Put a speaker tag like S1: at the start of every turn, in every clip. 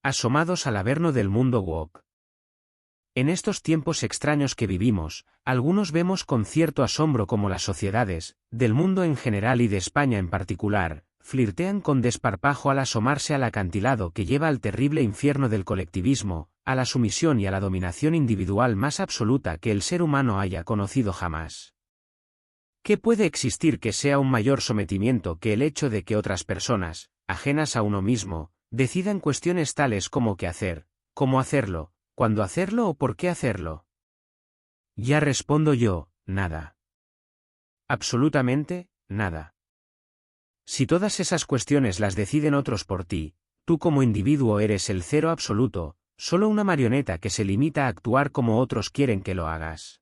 S1: asomados al averno del mundo woke. En estos tiempos extraños que vivimos, algunos vemos con cierto asombro cómo las sociedades, del mundo en general y de España en particular, flirtean con desparpajo al asomarse al acantilado que lleva al terrible infierno del colectivismo, a la sumisión y a la dominación individual más absoluta que el ser humano haya conocido jamás. ¿Qué puede existir que sea un mayor sometimiento que el hecho de que otras personas, ajenas a uno mismo, decidan cuestiones tales como qué hacer, cómo hacerlo, cuándo hacerlo o por qué hacerlo? Ya respondo yo, nada. Absolutamente, nada. Si todas esas cuestiones las deciden otros por ti, tú como individuo eres el cero absoluto, solo una marioneta que se limita a actuar como otros quieren que lo hagas.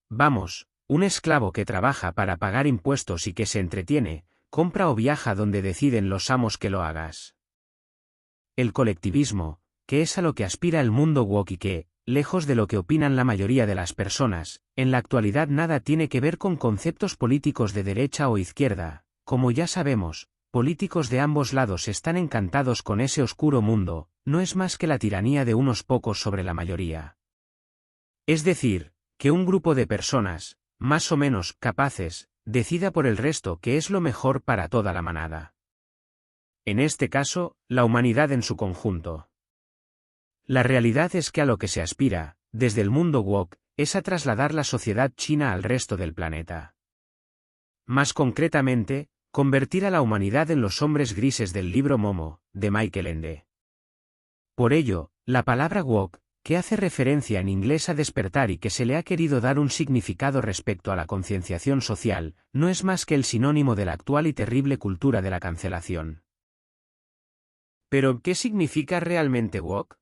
S1: Vamos, un esclavo que trabaja para pagar impuestos y que se entretiene, compra o viaja donde deciden los amos que lo hagas. El colectivismo, que es a lo que aspira el mundo woke y que, lejos de lo que opinan la mayoría de las personas, en la actualidad nada tiene que ver con conceptos políticos de derecha o izquierda. Como ya sabemos, políticos de ambos lados están encantados con ese oscuro mundo, no es más que la tiranía de unos pocos sobre la mayoría. Es decir, que un grupo de personas, más o menos capaces, decida por el resto qué es lo mejor para toda la manada. En este caso, la humanidad en su conjunto. La realidad es que a lo que se aspira, desde el mundo woke, es a trasladar la sociedad china al resto del planeta. Más concretamente, convertir a la humanidad en los hombres grises del libro Momo, de Michael Ende. Por ello, la palabra woke, que hace referencia en inglés a despertar y que se le ha querido dar un significado respecto a la concienciación social, no es más que el sinónimo de la actual y terrible cultura de la cancelación. ¿Pero qué significa realmente woke?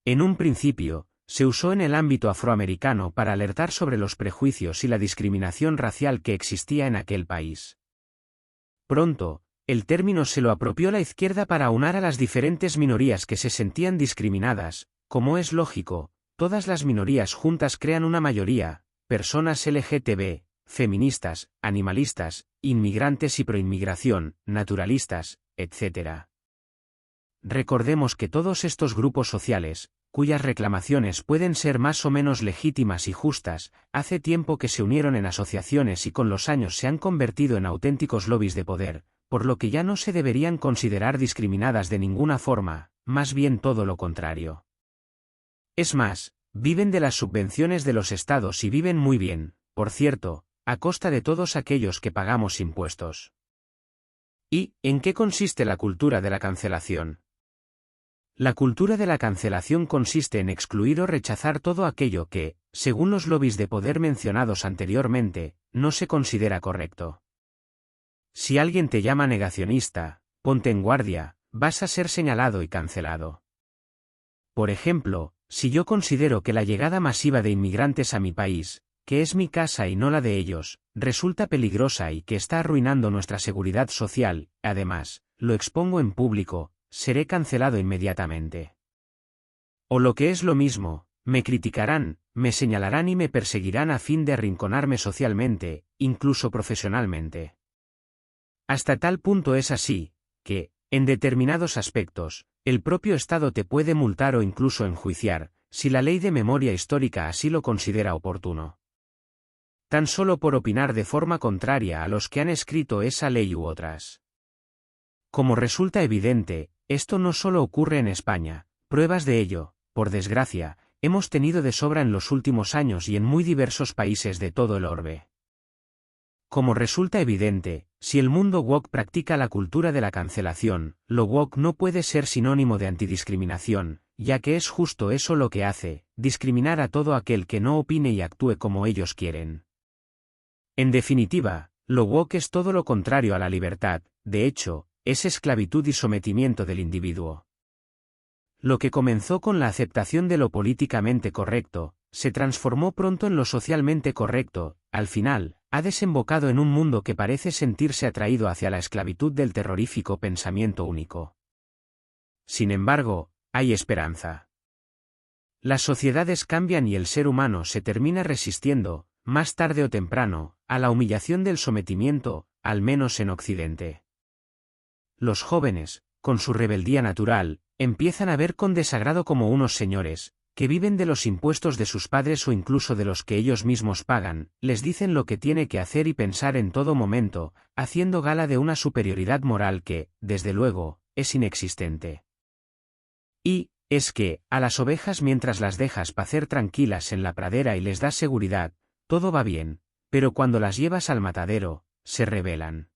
S1: En un principio, se usó en el ámbito afroamericano para alertar sobre los prejuicios y la discriminación racial que existía en aquel país. Pronto, el término se lo apropió la izquierda para aunar a las diferentes minorías que se sentían discriminadas. Como es lógico, todas las minorías juntas crean una mayoría, personas LGTB, feministas, animalistas, inmigrantes y proinmigración, naturalistas, etc. Recordemos que todos estos grupos sociales, cuyas reclamaciones pueden ser más o menos legítimas y justas, hace tiempo que se unieron en asociaciones y con los años se han convertido en auténticos lobbies de poder, por lo que ya no se deberían considerar discriminadas de ninguna forma, más bien todo lo contrario. Es más, viven de las subvenciones de los estados y viven muy bien, por cierto, a costa de todos aquellos que pagamos impuestos. ¿Y en qué consiste la cultura de la cancelación? La cultura de la cancelación consiste en excluir o rechazar todo aquello que, según los lobbies de poder mencionados anteriormente, no se considera correcto. Si alguien te llama negacionista, ponte en guardia, vas a ser señalado y cancelado. Por ejemplo, si yo considero que la llegada masiva de inmigrantes a mi país, que es mi casa y no la de ellos, resulta peligrosa y que está arruinando nuestra seguridad social, además, lo expongo en público, seré cancelado inmediatamente. O lo que es lo mismo, me criticarán, me señalarán y me perseguirán a fin de arrinconarme socialmente, incluso profesionalmente. Hasta tal punto es así, que, en determinados aspectos, el propio Estado te puede multar o incluso enjuiciar, si la ley de memoria histórica así lo considera oportuno. Tan solo por opinar de forma contraria a los que han escrito esa ley u otras. Como resulta evidente, esto no solo ocurre en España, pruebas de ello, por desgracia, hemos tenido de sobra en los últimos años y en muy diversos países de todo el orbe. Como resulta evidente, si el mundo woke practica la cultura de la cancelación, lo woke no puede ser sinónimo de antidiscriminación, ya que es justo eso lo que hace, discriminar a todo aquel que no opine y actúe como ellos quieren. En definitiva, lo woke es todo lo contrario a la libertad, de hecho, es esclavitud y sometimiento del individuo. Lo que comenzó con la aceptación de lo políticamente correcto, se transformó pronto en lo socialmente correcto, al final, ha desembocado en un mundo que parece sentirse atraído hacia la esclavitud del terrorífico pensamiento único. Sin embargo, hay esperanza. Las sociedades cambian y el ser humano se termina resistiendo, más tarde o temprano, a la humillación del sometimiento, al menos en Occidente. Los jóvenes, con su rebeldía natural, Empiezan a ver con desagrado como unos señores, que viven de los impuestos de sus padres o incluso de los que ellos mismos pagan, les dicen lo que tiene que hacer y pensar en todo momento, haciendo gala de una superioridad moral que, desde luego, es inexistente. Y, es que, a las ovejas mientras las dejas pacer tranquilas en la pradera y les das seguridad, todo va bien, pero cuando las llevas al matadero, se rebelan.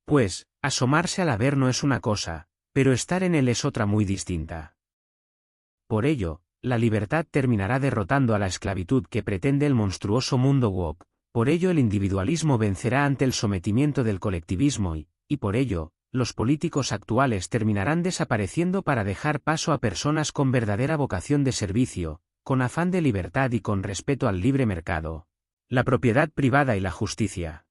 S1: Pues, asomarse al haber no es una cosa, pero estar en él es otra muy distinta. Por ello, la libertad terminará derrotando a la esclavitud que pretende el monstruoso mundo woke, por ello el individualismo vencerá ante el sometimiento del colectivismo y por ello, los políticos actuales terminarán desapareciendo para dejar paso a personas con verdadera vocación de servicio, con afán de libertad y con respeto al libre mercado, la propiedad privada y la justicia.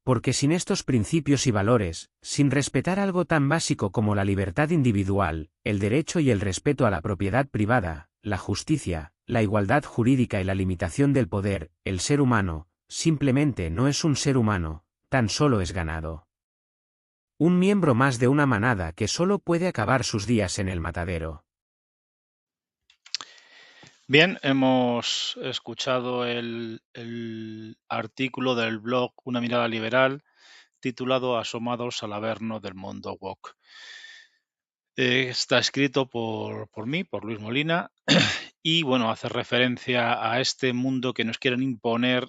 S1: Porque sin estos principios y valores, sin respetar algo tan básico como la libertad individual, el derecho y el respeto a la propiedad privada, la justicia, la igualdad jurídica y la limitación del poder, el ser humano, simplemente no es un ser humano, tan solo es ganado. Un miembro más de una manada que solo puede acabar sus días en el matadero.
S2: Bien, hemos escuchado el artículo del blog Una mirada liberal titulado Asomados al averno del mundo woke. Está escrito por mí, por Luis Molina, y bueno, hace referencia a este mundo que nos quieren imponer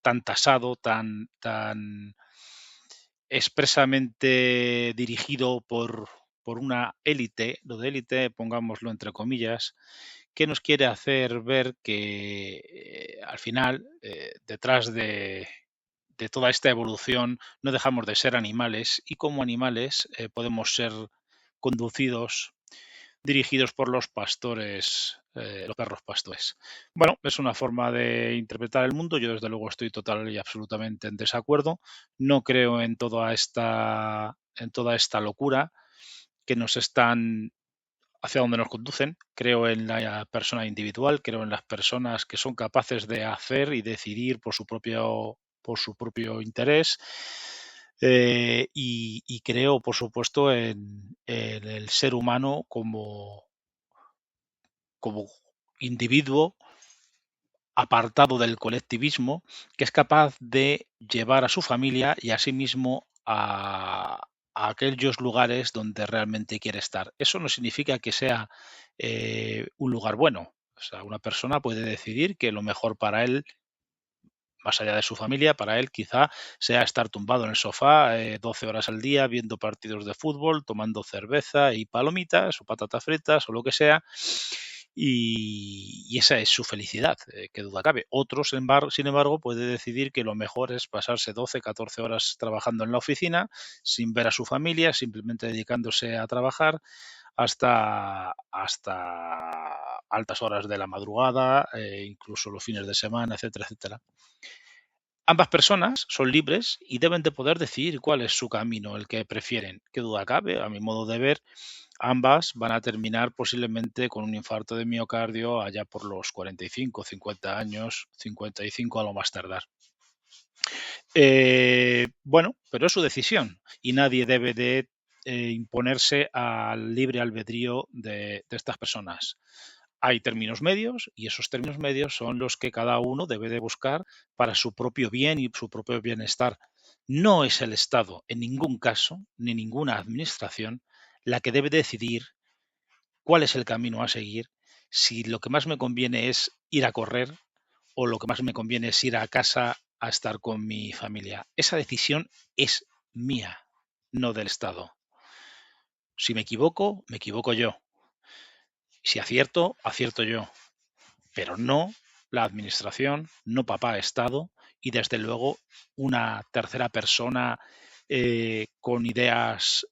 S2: tan tasado, tan expresamente dirigido por una élite, lo de élite, pongámoslo entre comillas, que nos quiere hacer ver que al final, detrás de toda esta evolución, no dejamos de ser animales y como animales podemos ser conducidos, dirigidos por los pastores, los perros pastores. Bueno, es una forma de interpretar el mundo. Yo desde luego estoy total y absolutamente en desacuerdo. No creo en toda esta locura que nos están hacia donde nos conducen. Creo en la persona individual, creo en las personas que son capaces de hacer y decidir por su propio interés. Y creo, por supuesto, en el ser humano como individuo apartado del colectivismo, que es capaz de llevar a su familia y a sí mismo a aquellos lugares donde realmente quiere estar. Eso no significa que sea un lugar bueno. O sea, una persona puede decidir que lo mejor para él, más allá de su familia, para él quizá sea estar tumbado en el sofá 12 horas al día viendo partidos de fútbol, tomando cerveza y palomitas o patatas fritas o lo que sea. Y esa es su felicidad, qué duda cabe. Otros, sin embargo, puede decidir que lo mejor es pasarse 12, 14 horas trabajando en la oficina, sin ver a su familia, simplemente dedicándose a trabajar hasta altas horas de la madrugada, incluso los fines de semana, etcétera, etcétera. Ambas personas son libres y deben de poder decidir cuál es su camino, el que prefieren. Qué duda cabe, a mi modo de ver, ambas van a terminar posiblemente con un infarto de miocardio allá por los 45, 50 años, 55 a lo más tardar. Bueno, pero es su decisión y nadie debe de imponerse al libre albedrío de estas personas. Hay términos medios y esos términos medios son los que cada uno debe de buscar para su propio bien y su propio bienestar. No es el Estado, en ningún caso, ni ninguna administración, la que debe decidir cuál es el camino a seguir, si lo que más me conviene es ir a correr o lo que más me conviene es ir a casa a estar con mi familia. Esa decisión es mía, no del Estado. Si me equivoco yo. Si acierto, acierto yo. Pero no la administración, no papá Estado y desde luego una tercera persona con ideas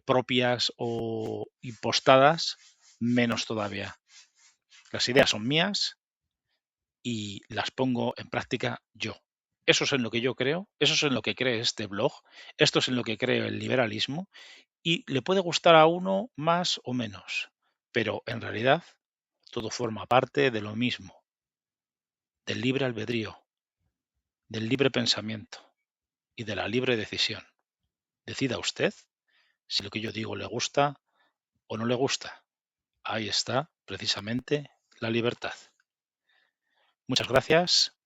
S2: propias o impostadas, menos todavía. Las ideas son mías y las pongo en práctica yo. Eso es en lo que yo creo, eso es en lo que cree este blog, esto es en lo que cree el liberalismo y le puede gustar a uno más o menos, pero en realidad todo forma parte de lo mismo, del libre albedrío, del libre pensamiento y de la libre decisión. Decida usted si lo que yo digo le gusta o no le gusta. Ahí está precisamente la libertad. Muchas gracias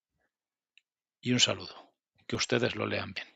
S2: y un saludo. Que ustedes lo lean bien.